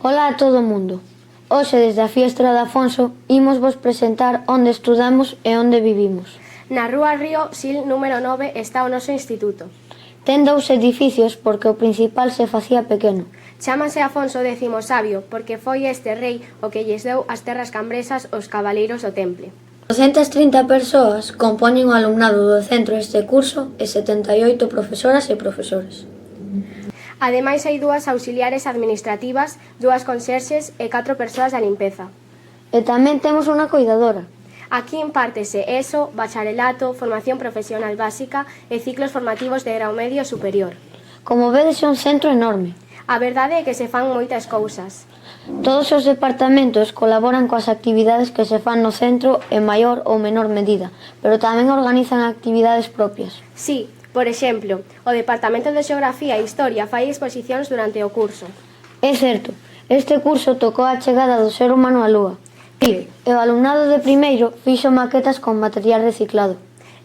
Ola a todo o mundo. Hoxe, desde a Fiestra de Afonso, imos vos presentar onde estudamos e onde vivimos. Na Rúa Río, Sil número 9, está o noso instituto. Ten dous edificios porque o principal se facía pequeno. Chámase Afonso X Sabio porque foi este rei o que lles deu as terras cambresas aos cabaleiros do Temple. 230 persoas compoñen o alumnado do centro este curso e 78 profesoras e profesores. Ademais, hai 2 auxiliares administrativas, 2 conserxes e 4 persoas da limpeza. E tamén temos unha cuidadora. Aquí impártese ESO, bacharelato, formación profesional básica e ciclos formativos de grau medio superior. Como vedes, é un centro enorme. A verdade é que se fan moitas cousas. Todos os departamentos colaboran coas actividades que se fan no centro en maior ou menor medida, pero tamén organizan actividades propias. Sí, por exemplo, o Departamento de Xeografía e Historia fai exposicións durante o curso. É certo, este curso tocou a chegada do ser humano á Lúa. E o alumnado de primeiro fixo maquetas con material reciclado.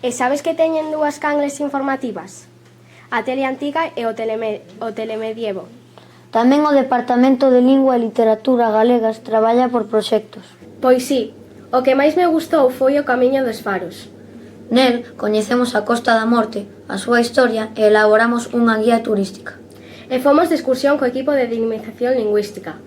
E sabes que teñen 2 canles informativas? A tele antiga e o telemedievo. Tamén o Departamento de Lingua e Literatura Galegas traballa por proxectos. Pois sí, o que máis me gustou foi o Camiño dos Faros. Nel coñecemos a Costa da Morte, a súa historia e elaboramos unha guía turística. E fomos de excursión co equipo de dinamización lingüística.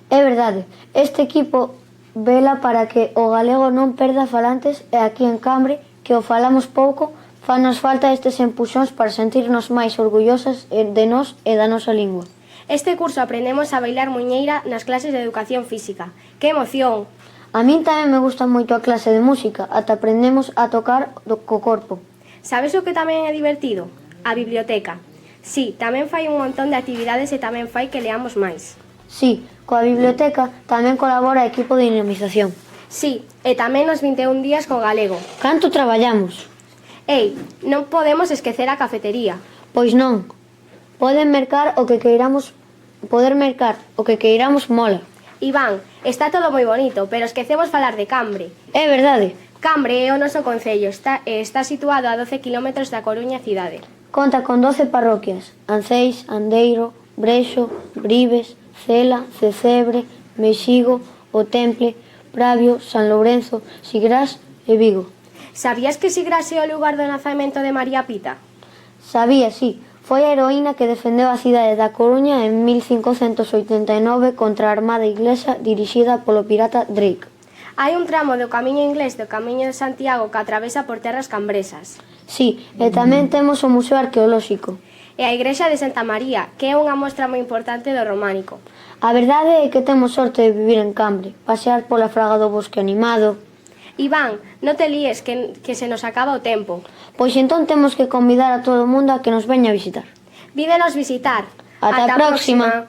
É verdade, este equipo vela para que o galego non perda falantes e aquí en Cambre, que o falamos pouco, fanos falta estes empuxóns para sentirnos máis orgullosas de nós e da nosa lingua. Este curso aprendemos a bailar muñeira nas clases de educación física. ¡Que emoción! A min tamén me gusta moito a clase de música, ata aprendemos a tocar co corpo. Sabes o que tamén é divertido? A biblioteca. Sí, tamén fai un montón de actividades e tamén fai que leamos máis. Sí, coa biblioteca tamén colabora o equipo de dinamización. Sí, e tamén nos 21 días co galego. Canto traballamos? Ei, non podemos esquecer a cafetería. Pois non. Poder mercar o que queiramos mola. Iván, está todo moi bonito, pero esquecemos falar de Cambre. É verdade. Cambre é o noso concello, está situado a 12 km da Coruña cidade. Conta con 12 parroquias: Anceis, Andeiro, Brexo, Brives, Cela, Cecebre, Mexigo, O Temple, Pravio, San Lourenzo, Sigrás e Vigo. Sabías que Sigrás é o lugar do nacemento de María Pita? Sabía, sí. Foi a heroína que defendeu a cidade da Coruña en 1589 contra a armada inglesa dirixida polo pirata Drake. Hai un tramo do camiño inglés do Camiño de Santiago que atravesa por terras cambresas. Sí, e tamén temos o Museo Arqueolóxico. E a Igrexa de Santa María, que é unha mostra moi importante do románico. A verdade é que temos sorte de vivir en Cambre, pasear pola fraga do bosque animado. Iván, non te líes que se nos acaba o tempo. Pois entón temos que convidar a todo o mundo a que nos veña a visitar. Vídenos visitar. Ata a próxima.